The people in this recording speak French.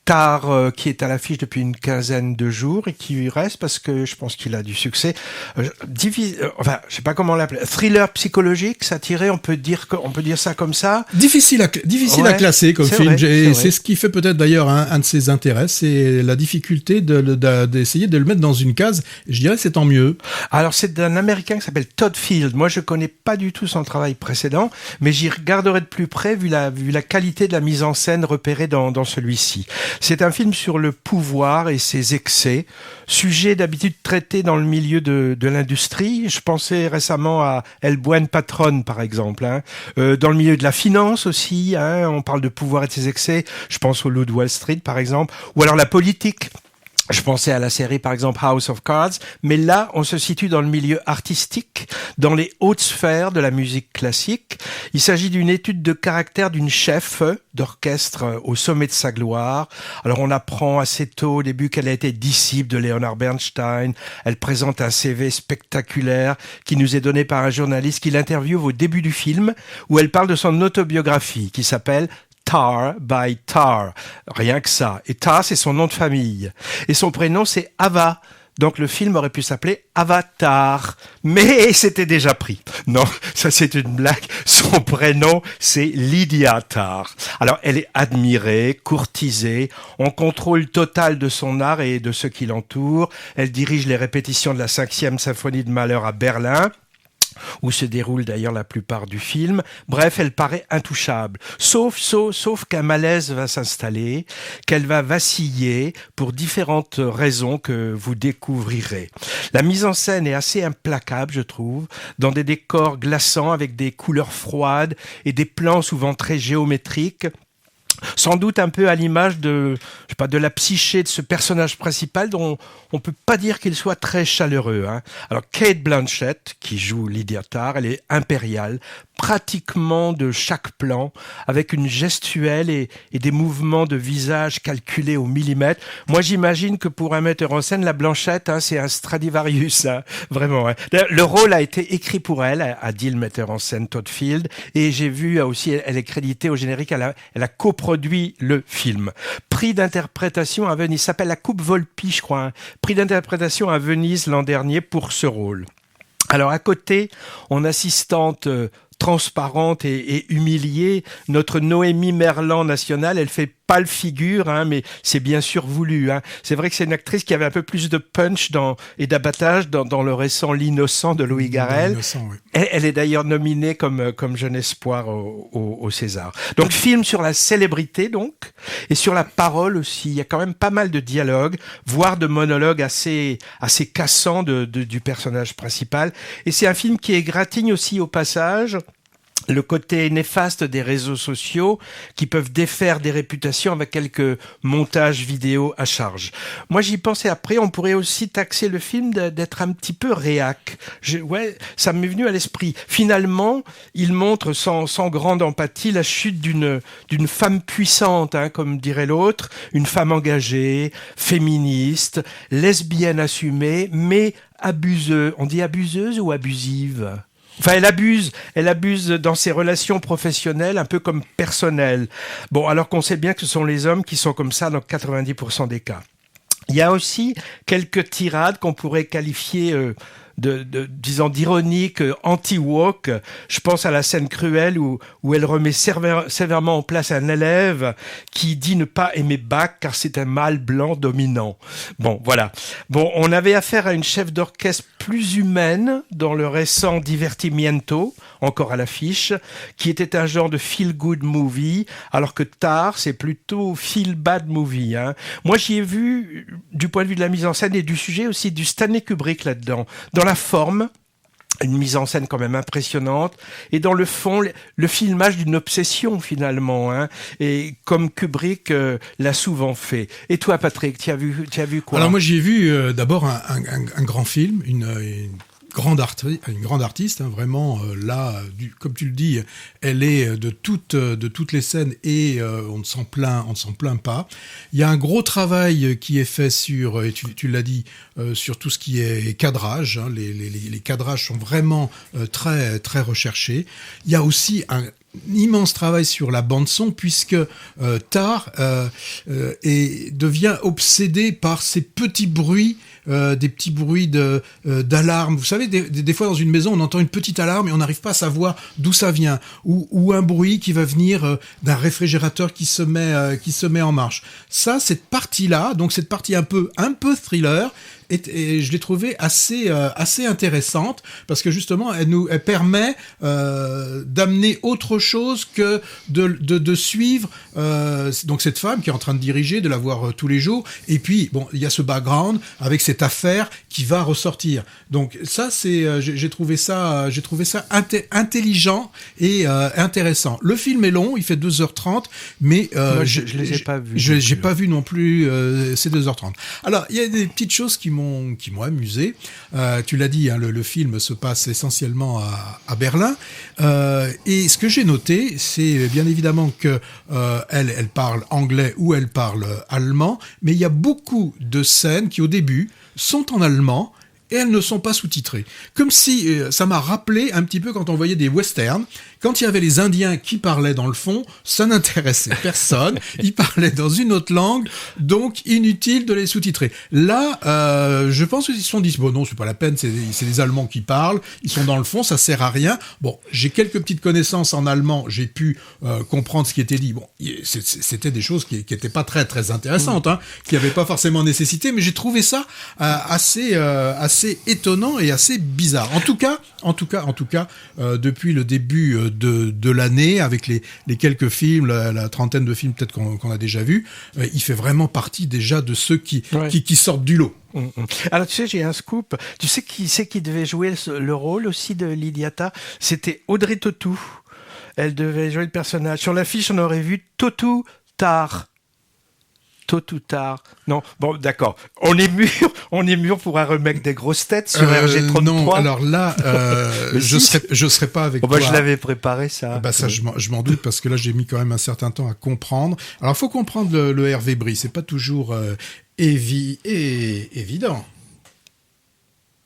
Tar, qui est à l'affiche depuis une quinzaine de jours et qui reste parce que je pense qu'il a du succès. Enfin, je sais pas comment l'appeler. Thriller psychologique, satirique, on peut dire ça comme ça. Difficile à classer comme film. C'est ce qui fait peut-être d'ailleurs un de ses intérêts, c'est la difficulté d'essayer de le mettre dans une case. Je dirais que c'est tant mieux. Alors c'est d'un Américain qui s'appelle Todd Field. Moi je connais pas du tout son travail précédent, mais j'y regarderai de plus près vu la qualité de la mise en scène repérée dans celui-ci. C'est un film sur le pouvoir et ses excès, sujet d'habitude traité dans le milieu de l'industrie. Je pensais récemment à El Buen Patron, par exemple. Dans le milieu de la finance aussi, on parle de pouvoir et de ses excès. Je pense au Loup de Wall Street, par exemple. Ou alors la politique. Je pensais à la série, par exemple, House of Cards, mais là, on se situe dans le milieu artistique, dans les hautes sphères de la musique classique. Il s'agit d'une étude de caractère d'une chef d'orchestre au sommet de sa gloire. Alors, on apprend assez tôt au début qu'elle a été disciple de Leonard Bernstein. Elle présente un CV spectaculaire qui nous est donné par un journaliste qui l'interviewe au début du film, où elle parle de son autobiographie qui s'appelle Tar by Tar, rien que ça. Et Tar, c'est son nom de famille. Et son prénom, c'est Ava. Donc le film aurait pu s'appeler Avatar. Mais c'était déjà pris. Non, ça c'est une blague. Son prénom, c'est Lydia Tar. Alors elle est admirée, courtisée, en contrôle total de son art et de ceux qui l'entourent. Elle dirige les répétitions de la 5e symphonie de Mahler à Berlin, où se déroule d'ailleurs la plupart du film. Bref, elle paraît intouchable. Sauf qu'un malaise va s'installer, qu'elle va vaciller pour différentes raisons que vous découvrirez. La mise en scène est assez implacable, je trouve, dans des décors glaçants avec des couleurs froides et des plans souvent très géométriques. Sans doute un peu à l'image de la psyché de ce personnage principal dont on peut pas dire qu'il soit très chaleureux. Alors Cate Blanchett, qui joue Lydia Tar, elle est impériale, pratiquement de chaque plan, avec une gestuelle et des mouvements de visage calculés au millimètre. Moi, j'imagine que pour un metteur en scène, la Blanchett, c'est un Stradivarius, vraiment. Le rôle a été écrit pour elle, a dit le metteur en scène Todd Field, et j'ai vu aussi, elle est créditée au générique, elle a coproduit le film. Prix d'interprétation à Venise, il s'appelle la Coupe Volpi, je crois. Prix d'interprétation à Venise l'an dernier pour ce rôle. Alors à côté, en assistante transparente et humiliée, notre Noémie Merlan nationale, elle fait pâle figure, mais c'est bien sûr voulu. C'est vrai que c'est une actrice qui avait un peu plus de punch et d'abattage dans le récent L'Innocent de Louis Garrel. Oui. Elle est d'ailleurs nominée comme jeune espoir au César. Donc film sur la célébrité donc, et sur la parole aussi. Il y a quand même pas mal de dialogues, voire de monologues assez cassants du personnage principal. Et c'est un film qui égratigne aussi au passage le côté néfaste des réseaux sociaux qui peuvent défaire des réputations avec quelques montages vidéo à charge. Moi, j'y pensais après, on pourrait aussi taxer le film d'être un petit peu réac. Ça m'est venu à l'esprit. Finalement, il montre sans grande empathie la chute d'une femme puissante, comme dirait l'autre, une femme engagée, féministe, lesbienne assumée, mais abuseuse. On dit abuseuse ou abusive ? Enfin, elle abuse dans ses relations professionnelles, un peu comme personnelles. Bon, alors qu'on sait bien que ce sont les hommes qui sont comme ça dans 90% des cas. Il y a aussi quelques tirades qu'on pourrait qualifier disons d'ironique, anti-woke. Je pense à la scène cruelle où elle remet sévèrement en place un élève qui dit ne pas aimer Bach car c'est un mâle blanc dominant. Bon, voilà. Bon, on avait affaire à une chef d'orchestre plus humaine dans le récent Divertimiento, encore à l'affiche, qui était un genre de feel-good movie, alors que Tar, c'est plutôt feel-bad movie. Moi, j'y ai vu, du point de vue de la mise en scène et du sujet aussi, du Stanley Kubrick là-dedans. Dans la forme, une mise en scène quand même impressionnante, et dans le fond, le filmage d'une obsession finalement, et comme Kubrick l'a souvent fait. Et toi, Patrick, tu as vu quoi ? Alors moi, j'ai vu d'abord un grand film, une grande artiste, vraiment là, comme tu le dis, elle est de toutes les scènes et on ne s'en plaint pas. Il y a un gros travail qui est fait sur, et tu l'as dit, sur tout ce qui est cadrage. Les cadrages sont vraiment très très recherchés. Il y a aussi immense travail sur la bande son, puisque Tar devient obsédé par ces petits bruits, des petits bruits d'alarme. Vous savez, des fois dans une maison, on entend une petite alarme et on n'arrive pas à savoir d'où ça vient, ou un bruit qui va venir d'un réfrigérateur qui se met en marche. Ça, cette partie-là, donc cette partie un peu thriller, et je l'ai trouvée assez intéressante, parce que justement elle permet d'amener autre chose que de suivre donc cette femme qui est en train de diriger, de la voir tous les jours, et puis bon, il y a ce background avec cette affaire qui va ressortir. Donc ça, j'ai trouvé ça intelligent et intéressant. Le film est long, il fait 2h30, mais moi, je les ai pas vus. J'ai pas vu non plus ces 2h30. Alors il y a des petites choses qui m'ont amusé. Tu l'as dit, hein, le film se passe essentiellement à Berlin. Et ce que j'ai noté, c'est bien évidemment que elle parle anglais ou elle parle allemand, mais il y a beaucoup de scènes qui, au début, sont en allemand et elles ne sont pas sous-titrées. Comme si ça m'a rappelé un petit peu quand on voyait des westerns. Quand il y avait les Indiens qui parlaient dans le fond, ça n'intéressait personne. Ils parlaient dans une autre langue, donc inutile de les sous-titrer. Là, je pense qu'ils se sont dit, bon non, c'est pas la peine, c'est les Allemands qui parlent, ils sont dans le fond, ça sert à rien. Bon, j'ai quelques petites connaissances en allemand, j'ai pu comprendre ce qui était dit. Bon, c'était des choses qui étaient pas très très intéressantes, hein, qui n'avaient pas forcément nécessité, mais j'ai trouvé ça assez étonnant et assez bizarre. En tout cas, depuis le début de l'année, avec les quelques films, la trentaine de films peut-être qu'on a déjà vus, il fait vraiment partie déjà de ceux qui sortent du lot. Alors tu sais, j'ai un scoop. Tu sais qui c'est qui devait jouer le rôle aussi de Lidiata? C'était Audrey Tautou. Elle devait jouer le personnage. Sur l'affiche, on aurait vu Tautou Tar. Tôt ou tard. Non, bon, d'accord. On est mûr pour un remake des grosses têtes sur RG33. Non, alors là, je serais pas avec toi. Je l'avais préparé, ça. Bah ça, je m'en doute, parce que là, j'ai mis quand même un certain temps à comprendre. Alors, faut comprendre le Hervé Brie. C'est pas toujours évident.